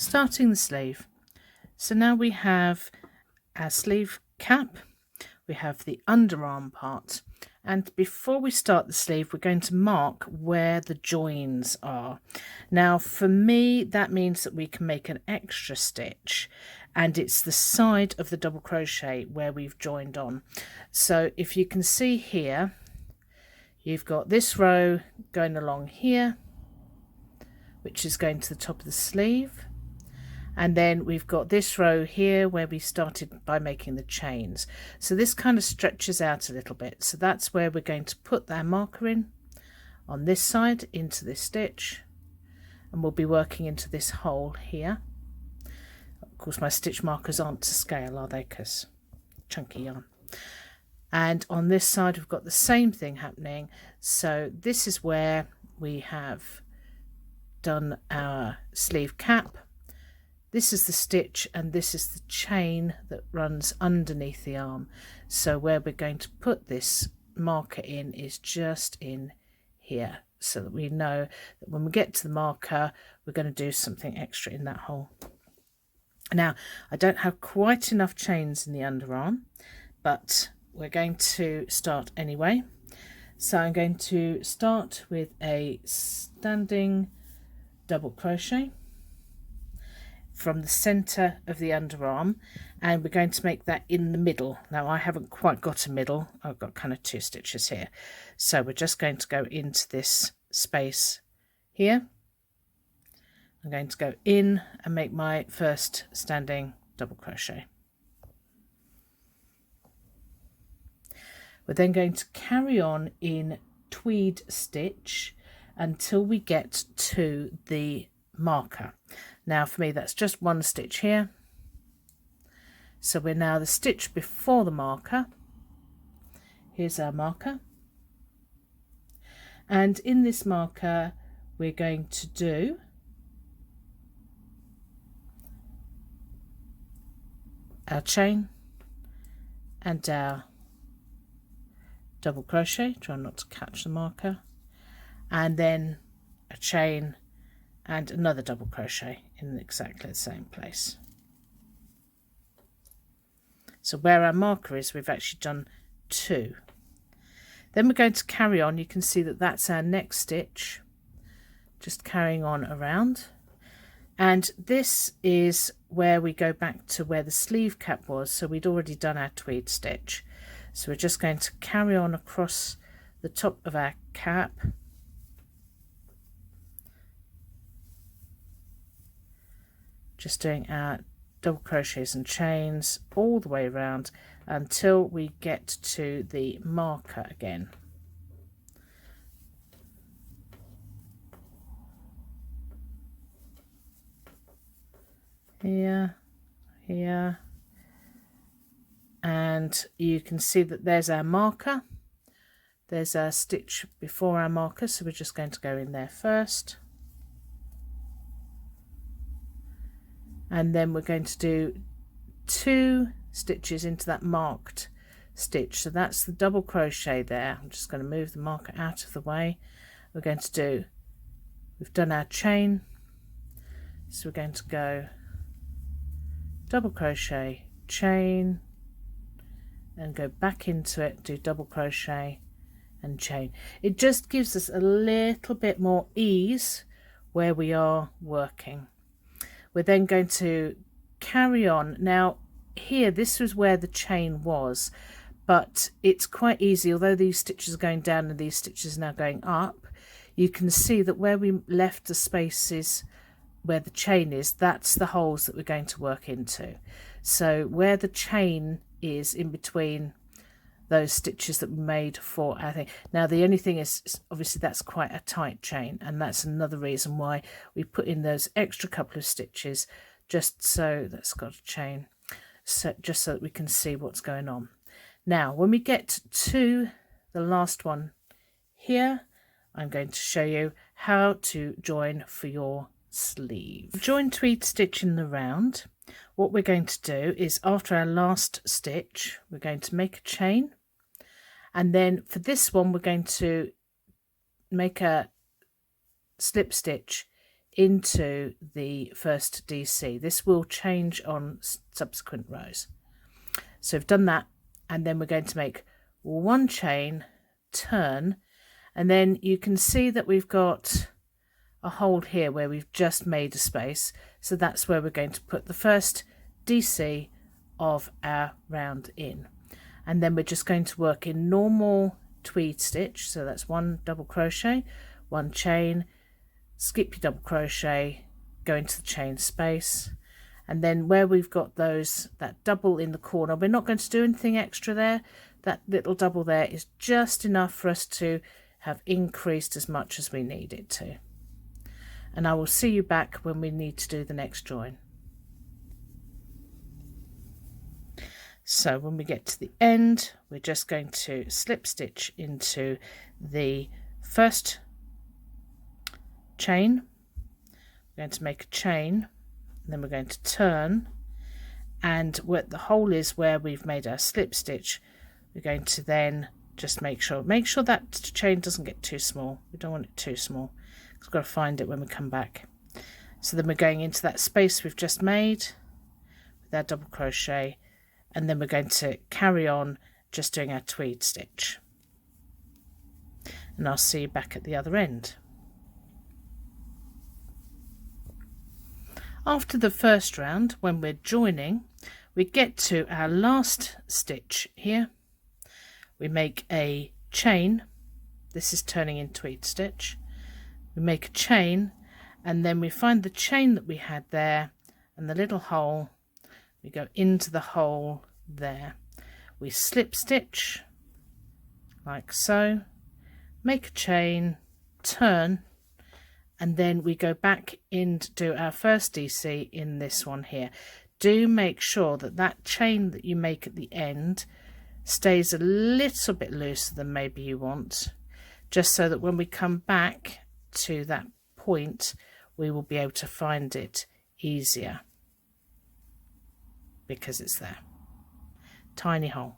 Starting the sleeve. So now we have our sleeve cap, we have the underarm part, and before we start the sleeve we're going to mark where the joins are. Now for me that means that we can make an extra stitch, and it's the side of the double crochet where we've joined on. So if you can see here, you've got this row going along here, which is going to the top of the sleeve, and then we've got this row here where we started by making the chains. So this kind of stretches out a little bit, so that's where we're going to put our marker in on this side into this stitch, and we'll be working into this hole here. Of course my stitch markers aren't to scale, are they, because chunky yarn. And on this side we've got the same thing happening. So this is where we have done our sleeve cap. This is the stitch and this is the chain that runs underneath the arm. So where we're going to put this marker in is just in here, so that we know that when we get to the marker we're going to do something extra in that hole. Now I don't have quite enough chains in the underarm, but we're going to start anyway. So I'm going to start with a standing double crochet from the center of the underarm, and we're going to make that in the middle. Now I haven't quite got a middle, I've got kind of 2 stitches here, so we're just going to go into this space here. I'm going to go in and make my first standing double crochet. We're then going to carry on in tweed stitch until we get to the marker. Now for me that's just 1 stitch here, so we're now the stitch before the marker. Here's our marker, and in this marker we're going to do our chain and our double crochet, try not to catch the marker, and then a chain and another double crochet in exactly the same place. So where our marker is, we've actually done 2. Then we're going to carry on. You can see that that's our next stitch, just carrying on around, and this is where we go back to where the sleeve cap was. So we'd already done our tweed stitch, so we're just going to carry on across the top of our cap, just doing our double crochets and chains all the way around until we get to the marker again. Here, here, and you can see that there's our marker, there's our stitch before our marker, so we're just going to go in there first. And then we're going to do 2 stitches into that marked stitch, so that's the double crochet there. I'm just going to move the marker out of the way. We're going to do, we've done our chain, so we're going to go double crochet, chain, and go back into it, do double crochet and chain. It just gives us a little bit more ease where we are working. We're then going to carry on. Now here, this was where the chain was, but it's quite easy, although these stitches are going down and these stitches are now going up, you can see that where we left the spaces where the chain is, that's the holes that we're going to work into. So where the chain is in between those stitches that we made for our thing. Now the only thing is obviously that's quite a tight chain, and that's another reason why we put in those extra couple of stitches, just so that's got a chain, so just so that we can see what's going on. Now when we get to the last one here, I'm going to show you how to join for your sleeve. Join tweed stitch in the round. What we're going to do is, after our last stitch, we're going to make a chain, and then for this one we're going to make a slip stitch into the first DC. This will change on subsequent rows. So we've done that, and then we're going to make one chain, turn, and then you can see that we've got a hole here where we've just made a space. So that's where we're going to put the first DC of our round in, and then we're just going to work in normal tweed stitch. So that's one double crochet, one chain, skip your double crochet, go into the chain space, and then where we've got that double in the corner, we're not going to do anything extra there. That little double there is just enough for us to have increased as much as we need it to. And I will see you back when we need to do the next join. So when we get to the end, we're just going to slip stitch into the first chain. We're going to make a chain, and then we're going to turn, and where the hole is where we've made our slip stitch, we're going to then just make sure that chain doesn't get too small. We don't want it too small, because we've got to find it when we come back. So then we're going into that space we've just made with our double crochet, and then we're going to carry on just doing our tweed stitch, and I'll see you back at the other end. After the first round, when we're joining, we get to our last stitch here. We make a chain. This is turning in tweed stitch. We make a chain, and then we find the chain that we had there and the little hole. We go into the hole there. We slip stitch like so, make a chain, turn, and then we go back in to do our first DC in this one here. Do make sure that that chain that you make at the end stays a little bit looser than maybe you want, just so that when we come back to that point, we will be able to find it easier because it's there. Tiny hole.